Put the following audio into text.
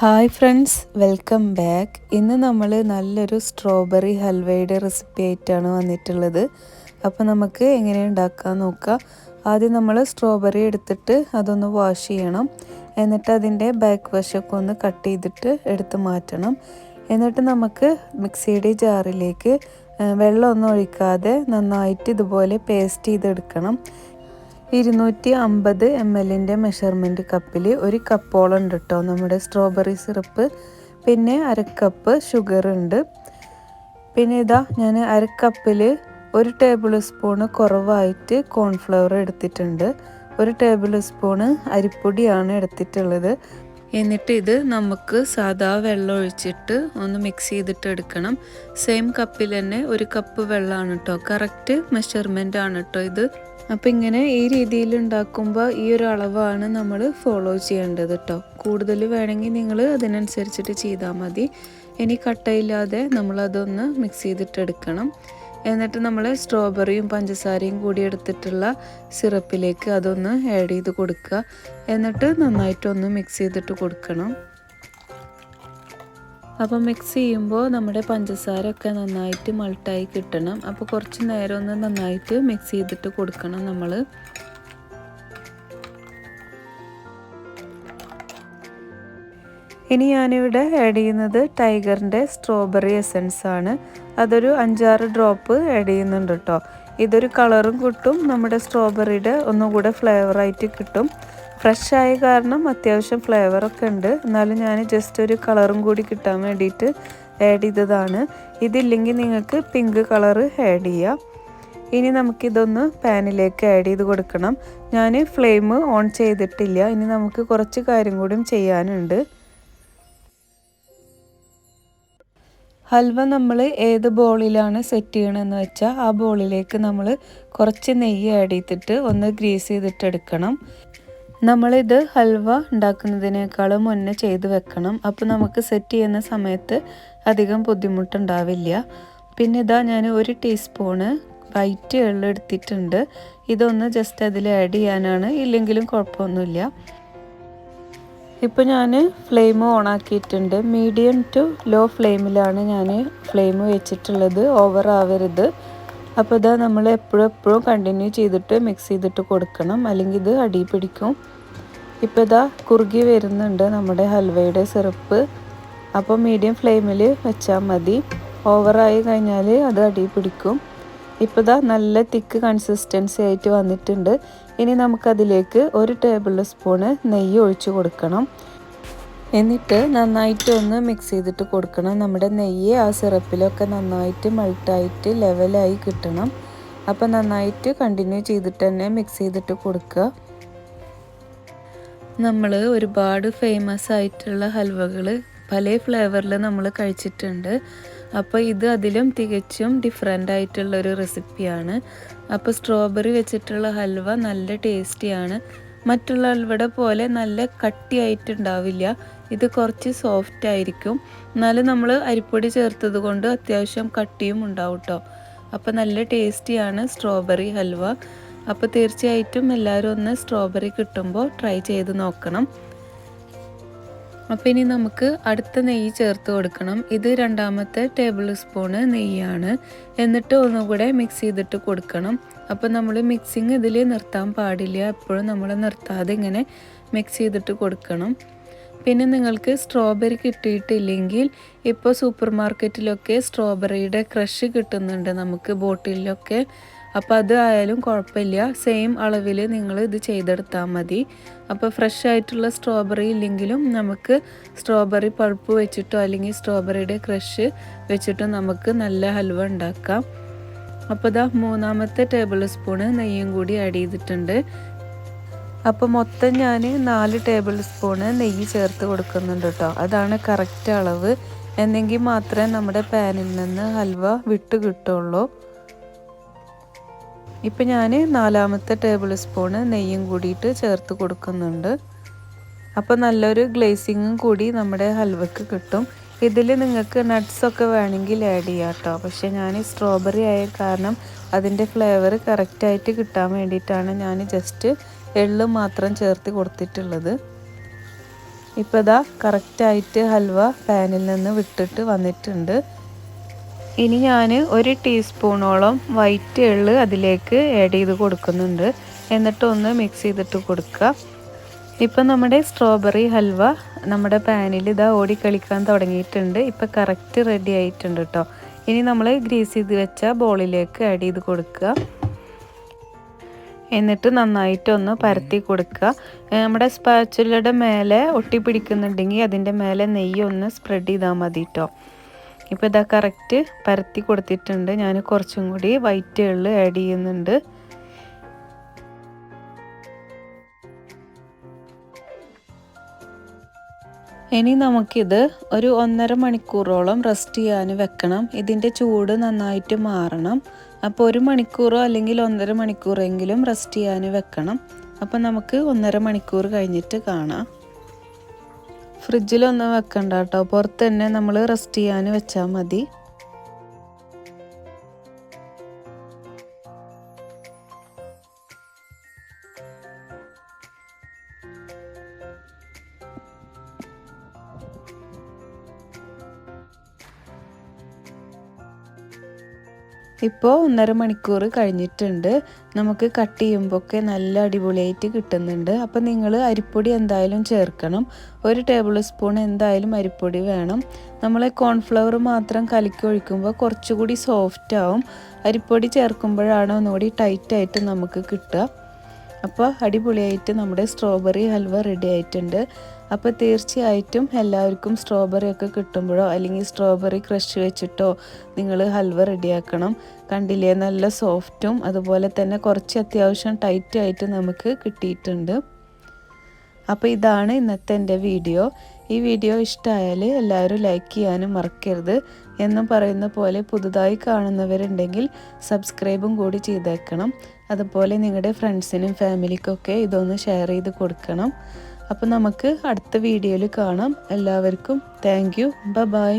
Hi friends, welcome back. ഇന്ന് നമ്മൾ നല്ലൊരു സ്ട്രോബെറി ഹൽവയുടെ റെസിപ്പി ആയിട്ടാണ് വന്നിട്ടുള്ളത്. അപ്പോൾ നമുക്ക് എങ്ങനെ ഉണ്ടാക്കാൻ നോക്കാം. ആദ്യം നമ്മൾ സ്ട്രോബെറി എടുത്തിട്ട് അതൊന്ന് വാഷ് ചെയ്യണം. എന്നിട്ട് അതിൻ്റെ ബാക്ക് വശമൊക്കെ ഒന്ന് കട്ട് ചെയ്തിട്ട് എടുത്ത് മാറ്റണം. എന്നിട്ട് നമുക്ക് മിക്സിയുടെ ജാറിലേക്ക് വെള്ളമൊന്നും ഒഴിക്കാതെ നന്നായിട്ട് ഇതുപോലെ പേസ്റ്റ് ചെയ്തെടുക്കണം. 250 ml മെഷർമെൻറ്റ് കപ്പിൽ ഒരു കപ്പോളം ഉണ്ട് കേട്ടോ നമ്മുടെ സ്ട്രോബെറി സിറപ്പ്. പിന്നെ അരക്കപ്പ് ഷുഗർ ഉണ്ട്. പിന്നെ ഇതാ ഞാൻ അരക്കപ്പിൽ 1 ടേബിൾ സ്പൂണ് കുറവായിട്ട് കോൺഫ്ലവർ എടുത്തിട്ടുണ്ട്. 1 ടേബിൾ സ്പൂണ് അരിപ്പൊടിയാണ് എടുത്തിട്ടുള്ളത്. എന്നിട്ട് ഇത് നമുക്ക് സാധാ വെള്ളം ഒഴിച്ചിട്ട് ഒന്ന് മിക്സ് ചെയ്തിട്ട് എടുക്കണം. സെയിം കപ്പിൽ തന്നെ 1 കപ്പ് വെള്ളമാണ് കേട്ടോ. കറക്റ്റ് മെഷർമെൻ്റ് ആണ് കേട്ടോ ഇത്. അപ്പോൾ ഇങ്ങനെ ഈ രീതിയിൽ ഉണ്ടാക്കുമ്പോൾ ഈ ഒരു അളവാണ് നമ്മൾ ഫോളോ ചെയ്യേണ്ടത് കേട്ടോ. കൂടുതൽ വേണമെങ്കിൽ നിങ്ങൾ അതിനനുസരിച്ചിട്ട് ചെയ്താൽ മതി. ഇനി കട്ടയില്ലാതെ നമ്മളതൊന്ന് മിക്സ് ചെയ്തിട്ടെടുക്കണം. എന്നിട്ട് നമ്മൾ സ്ട്രോബെറിയും പഞ്ചസാരയും കൂടി എടുത്തിട്ടുള്ള സിറപ്പിലേക്ക് അതൊന്ന് ആഡ് ചെയ്ത് കൊടുക്കുക. എന്നിട്ട് നന്നായിട്ടൊന്ന് മിക്സ് ചെയ്തിട്ട് കൊടുക്കണം. അപ്പോൾ മിക്സ് ചെയ്യുമ്പോൾ നമ്മുടെ പഞ്ചസാര ഒക്കെ നന്നായിട്ട് മൾട്ടായി കിട്ടണം. അപ്പോൾ കുറച്ച് നേരം ഒന്ന് നന്നായിട്ട് മിക്സ് ചെയ്തിട്ട് കൊടുക്കണം നമ്മൾ. ഇനി ഞാനിവിടെ ആഡ് ചെയ്യുന്നത് ടൈഗറിൻ്റെ സ്ട്രോബെറി എസൻസ് ആണ്. അതൊരു 5-6 ഡ്രോപ്പ് ആഡ് ചെയ്യുന്നുണ്ട് കേട്ടോ. ഇതൊരു കളറും കിട്ടും, നമ്മുടെ സ്ട്രോബെറിയുടെ ഒന്നുകൂടെ ഫ്ലേവറായിട്ട് കിട്ടും. ഫ്രഷ് ആയ കാരണം അത്യാവശ്യം ഫ്ലേവറൊക്കെ ഉണ്ട്. എന്നാലും ഞാൻ ജസ്റ്റ് ഒരു കളറും കൂടി കിട്ടാൻ വേണ്ടിയിട്ട് ആഡ് ചെയ്തതാണ്. ഇതില്ലെങ്കിൽ നിങ്ങൾക്ക് പിങ്ക് കളറ് ആഡ് ചെയ്യാം. ഇനി നമുക്കിതൊന്ന് പാനിലേക്ക് ആഡ് ചെയ്ത് കൊടുക്കണം. ഞാൻ ഫ്ലെയിം ഓൺ ചെയ്തിട്ടില്ല. ഇനി നമുക്ക് കുറച്ച് കാര്യം കൂടിയും ചെയ്യാനുണ്ട്. ഹൽവ നമ്മൾ ഏത് ബോളിലാണ് സെറ്റ് ചെയ്യണമെന്ന് വെച്ചാൽ ആ ബോളിലേക്ക് നമ്മൾ കുറച്ച് നെയ്യ് ആഡ് ചെയ്തിട്ട് ഒന്ന് ഗ്രീസ് ചെയ്തിട്ടെടുക്കണം. നമ്മളിത് ഹൽവ ഉണ്ടാക്കുന്നതിനേക്കാളും മുന്നേ ചെയ്ത് വെക്കണം. അപ്പോൾ നമുക്ക് സെറ്റ് ചെയ്യുന്ന സമയത്ത് അധികം ബുദ്ധിമുട്ടുണ്ടാവില്ല. പിന്നെ ഇതാ ഞാൻ 1 ടീസ്പൂണ് വൈറ്റ് എള്ള് എടുത്തിട്ടുണ്ട്. ഇതൊന്ന് ജസ്റ്റ് അതിൽ ആഡ് ചെയ്യാനാണ്, ഇല്ലെങ്കിലും കുഴപ്പമൊന്നുമില്ല. ഇപ്പോൾ ഞാൻ ഫ്ലെയിം ഓൺ ആക്കിയിട്ടുണ്ട്. മീഡിയം ടു ലോ ഫ്ലെയിമിലാണ് ഞാൻ ഫ്ലെയിം വെച്ചിട്ടുള്ളത്. ഓവർ ആവരുത്. അപ്പോൾ ഇതാ നമ്മൾ എപ്പോഴും കണ്ടിന്യൂ ചെയ്തിട്ട് മിക്സ് ചെയ്തിട്ട് കൊടുക്കണം, അല്ലെങ്കിൽ ഇത് അടി പിടിക്കും. ഇപ്പോൾ ഇതാ കുറുകി വരുന്നുണ്ട് നമ്മുടെ ഹൽവയുടെ സിറപ്പ്. അപ്പോൾ മീഡിയം ഫ്ലെയിമിൽ വെച്ചാൽ മതി. ഓവറായി കഴിഞ്ഞാൽ അത് അടി പിടിക്കും. ഇപ്പോൾ ഇതാ നല്ല തിക്ക് കൺസിസ്റ്റൻസി ആയിട്ട് വന്നിട്ടുണ്ട്. ഇനി നമുക്കതിലേക്ക് 1 ടേബിൾ സ്പൂണ് നെയ്യ് ഒഴിച്ച് കൊടുക്കണം. എന്നിട്ട് നന്നായിട്ട് ഒന്ന് മിക്സ് ചെയ്തിട്ട് കൊടുക്കണം. നമ്മുടെ നെയ്യ് ആ സിറപ്പിലൊക്കെ നന്നായിട്ട് മെൽട്ടായിട്ട് ലെവലായി കിട്ടണം. അപ്പോൾ നന്നായിട്ട് കണ്ടിന്യൂ ചെയ്തിട്ട് തന്നെ മിക്സ് ചെയ്തിട്ട് കൊടുക്കുക. നമ്മൾ ഒരുപാട് ഫേമസ് ആയിട്ടുള്ള ഹൽവകൾ പല ഫ്ലേവറിൽ നമ്മൾ കഴിച്ചിട്ടുണ്ട്. അപ്പോൾ ഇത് അതിലും തികച്ചും ഡിഫറെൻ്റ് ആയിട്ടുള്ളൊരു റെസിപ്പിയാണ്. അപ്പോൾ സ്ട്രോബെറി വെച്ചിട്ടുള്ള ഹൽവ നല്ല ടേസ്റ്റിയാണ്. മറ്റുള്ള ഹൽവയുടെ പോലെ നല്ല കട്ടിയായിട്ടുണ്ടാവില്ല. ഇത് കുറച്ച് സോഫ്റ്റ് ആയിരിക്കും. എന്നാലും നമ്മൾ അരിപ്പൊടി ചേർത്തത് കൊണ്ട് അത്യാവശ്യം കട്ടിയും ഉണ്ടാവും കേട്ടോ. അപ്പോൾ നല്ല ടേസ്റ്റിയാണ് സ്ട്രോബെറി ഹൽവ. അപ്പോൾ തീർച്ചയായിട്ടും എല്ലാവരും ഒന്ന് സ്ട്രോബെറി കിട്ടുമ്പോൾ ട്രൈ ചെയ്ത് നോക്കണം. അപ്പോൾ ഇനി നമുക്ക് അടുത്ത നെയ്യ് ചേർത്ത് കൊടുക്കണം. ഇത് 2ാമത്തെ ടേബിൾ സ്പൂണ് നെയ്യാണ്. എന്നിട്ട് ഒന്നുകൂടെ മിക്സ് ചെയ്തിട്ട് കൊടുക്കണം. അപ്പോൾ നമ്മൾ മിക്സിങ് ഇതിൽ നിർത്താൻ പാടില്ല. എപ്പോഴും നമ്മൾ നിർത്താതെ ഇങ്ങനെ മിക്സ് ചെയ്തിട്ട് കൊടുക്കണം. പിന്നെ നിങ്ങൾക്ക് സ്ട്രോബെറി കിട്ടിയിട്ടില്ലെങ്കിൽ ഇപ്പോൾ സൂപ്പർ മാർക്കറ്റിലൊക്കെ സ്ട്രോബെറിയുടെ ക്രഷ് കിട്ടുന്നുണ്ട് നമുക്ക് ബോട്ടിലൊക്കെ. അപ്പോൾ അത് ആയാലും കുഴപ്പമില്ല. സെയിം അളവിൽ നിങ്ങൾ ഇത് ചെയ്തെടുത്താൽ മതി. അപ്പോൾ ഫ്രഷ് ആയിട്ടുള്ള സ്ട്രോബെറി ഇല്ലെങ്കിലും നമുക്ക് സ്ട്രോബെറി പൾപ്പ് വെച്ചിട്ടോ അല്ലെങ്കിൽ സ്ട്രോബെറിയുടെ ക്രഷ് വെച്ചിട്ടോ നമുക്ക് നല്ല ഹൽവ ഉണ്ടാക്കാം. അപ്പോൾ ഇതാ 3ാമത്തെ ടേബിൾ സ്പൂണ് നെയ്യും കൂടി ആഡ് ചെയ്തിട്ടുണ്ട്. അപ്പോൾ മൊത്തം ഞാൻ 4 ടേബിൾ സ്പൂണ് നെയ്യ് ചേർത്ത് കൊടുക്കുന്നുണ്ട് കേട്ടോ. അതാണ് കറക്റ്റ് അളവ്. എന്നെങ്കിൽ മാത്രമേ നമ്മുടെ പാനിൽ നിന്ന് ഹൽവ വിട്ട് കിട്ടുള്ളൂ. ഇപ്പം ഞാൻ 4ാമത്തെ ടേബിൾ സ്പൂണ് നെയ്യും കൂടിയിട്ട് ചേർത്ത് കൊടുക്കുന്നുണ്ട്. അപ്പോൾ നല്ലൊരു ഗ്ലേസിങ്ങും കൂടി നമ്മുടെ ഹൽവക്ക് കിട്ടും. ഇതിൽ നിങ്ങൾക്ക് നട്ട്സൊക്കെ വേണമെങ്കിൽ ആഡ് ചെയ്യാം കേട്ടോ. പക്ഷേ ഞാൻ സ്ട്രോബെറി ആയ കാരണം അതിൻ്റെ ഫ്ലേവർ കറക്റ്റായിട്ട് കിട്ടാൻ വേണ്ടിയിട്ടാണ് ഞാൻ ജസ്റ്റ് എള്ള് മാത്രം ചേർത്ത് കൊടുത്തിട്ടുള്ളത്. ഇപ്പോൾ ഇതാ കറക്റ്റായിട്ട് ഹൽവ പാനിൽ നിന്ന് വിട്ടിട്ട് വന്നിട്ടുണ്ട്. ഇനി ഞാൻ 1 ടീസ്പൂണോളം വൈറ്റ് എള്ള് അതിലേക്ക് ആഡ് ചെയ്ത് കൊടുക്കുന്നുണ്ട്. എന്നിട്ട് ഒന്ന് മിക്സ് ചെയ്തിട്ട് കൊടുക്കുക. ഇപ്പം നമ്മുടെ സ്ട്രോബെറി ഹൽവ നമ്മുടെ പാനിൽ ഇതാ ഓടിക്കളിക്കാൻ തുടങ്ങിയിട്ടുണ്ട്. ഇപ്പം കറക്റ്റ് റെഡി ആയിട്ടുണ്ട് കേട്ടോ. ഇനി നമ്മൾ ഗ്രീസ് ചെയ്ത് വെച്ച ബോളിലേക്ക് ആഡ് ചെയ്ത് കൊടുക്കുക. എന്നിട്ട് നന്നായിട്ടൊന്ന് പരത്തി കൊടുക്കുക. നമ്മുടെ സ്പാച്ചുലയുടെ മേലെ ഒട്ടിപ്പിടിക്കുന്നുണ്ടെങ്കിൽ അതിൻ്റെ മേലെ നെയ്യ് ഒന്ന് സ്പ്രെഡ് ചെയ്താൽ മതി കേട്ടോ. ഇപ്പോൾ ഇതാ കറക്റ്റ് പരത്തി കൊടുത്തിട്ടുണ്ട്. ഞാൻ കുറച്ചും കൂടി വൈറ്റ് എള്ള് ആഡ് ചെയ്യുന്നുണ്ട്. ഇനി നമുക്കിത് ഒരു 1.5 മണിക്കൂറോളം റെസ്റ്റ് ചെയ്യാൻ വെക്കണം. ഇതിൻ്റെ ചൂട് നന്നായിട്ട് മാറണം. അപ്പോൾ 1 മണിക്കൂറോ അല്ലെങ്കിൽ 1.5 മണിക്കൂറെങ്കിലും റെസ്റ്റ് ചെയ്യാൻ വെക്കണം. അപ്പോൾ നമുക്ക് 1.5 മണിക്കൂർ കഴിഞ്ഞിട്ട് കാണാം. ഫ്രിഡ്ജിലൊന്നും വെക്കണ്ട കേട്ടോ, പുറത്ത് തന്നെ നമ്മൾ റെസ്റ്റ് ചെയ്യാൻ വെച്ചാൽ മതി. ഇപ്പോൾ 1.5 മണിക്കൂർ കഴിഞ്ഞിട്ടുണ്ട്. നമുക്ക് കട്ട് ചെയ്യുമ്പോഴൊക്കെ നല്ല അടിപൊളിയായിട്ട് കിട്ടുന്നുണ്ട്. അപ്പോൾ നിങ്ങൾ അരിപ്പൊടി എന്തായാലും ചേർക്കണം. 1 ടേബിൾ സ്പൂൺ എന്തായാലും അരിപ്പൊടി വേണം. നമ്മൾ കോൺഫ്ലവർ മാത്രം കലക്കി ഒഴിക്കുമ്പോൾ കുറച്ചുകൂടി സോഫ്റ്റ് ആവും. അരിപ്പൊടി ചേർക്കുമ്പോഴാണ് ഒന്നുകൂടി ടൈറ്റായിട്ട് നമുക്ക് കിട്ടുക. അപ്പോൾ അടിപൊളിയായിട്ട് നമ്മുടെ സ്ട്രോബെറി ഹൽവ റെഡി ആയിട്ടുണ്ട്. അപ്പോൾ തീർച്ചയായിട്ടും എല്ലാവർക്കും സ്ട്രോബെറി ഒക്കെ കിട്ടുമ്പോഴോ അല്ലെങ്കിൽ സ്ട്രോബെറി ക്രഷ് വെച്ചിട്ടോ നിങ്ങൾ ഹൽവ റെഡിയാക്കണം. കണ്ടില്ലേ, നല്ല സോഫ്റ്റും അതുപോലെ തന്നെ കുറച്ച് അത്യാവശ്യം ടൈറ്റായിട്ട് നമുക്ക് കിട്ടിയിട്ടുണ്ട്. അപ്പോൾ ഇതാണ് ഇന്നത്തെ എൻ്റെ വീഡിയോ. ഈ വീഡിയോ ഇഷ്ടമായാൽ എല്ലാവരും ലൈക്ക് ചെയ്യാനും മറക്കരുത്. എന്നും പറയുന്ന പോലെ പുതുതായി കാണുന്നവരുണ്ടെങ്കിൽ സബ്സ്ക്രൈബും കൂടി ചെയ്തേക്കണം. അതുപോലെ നിങ്ങളുടെ ഫ്രണ്ട്സിനും ഫാമിലിക്കൊക്കെ ഇതൊന്ന് ഷെയർ ചെയ്ത് കൊടുക്കണം. അപ്പോൾ നമുക്ക് അടുത്ത വീഡിയോയിൽ കാണാം. എല്ലാവർക്കും താങ്ക് യു. ബൈ.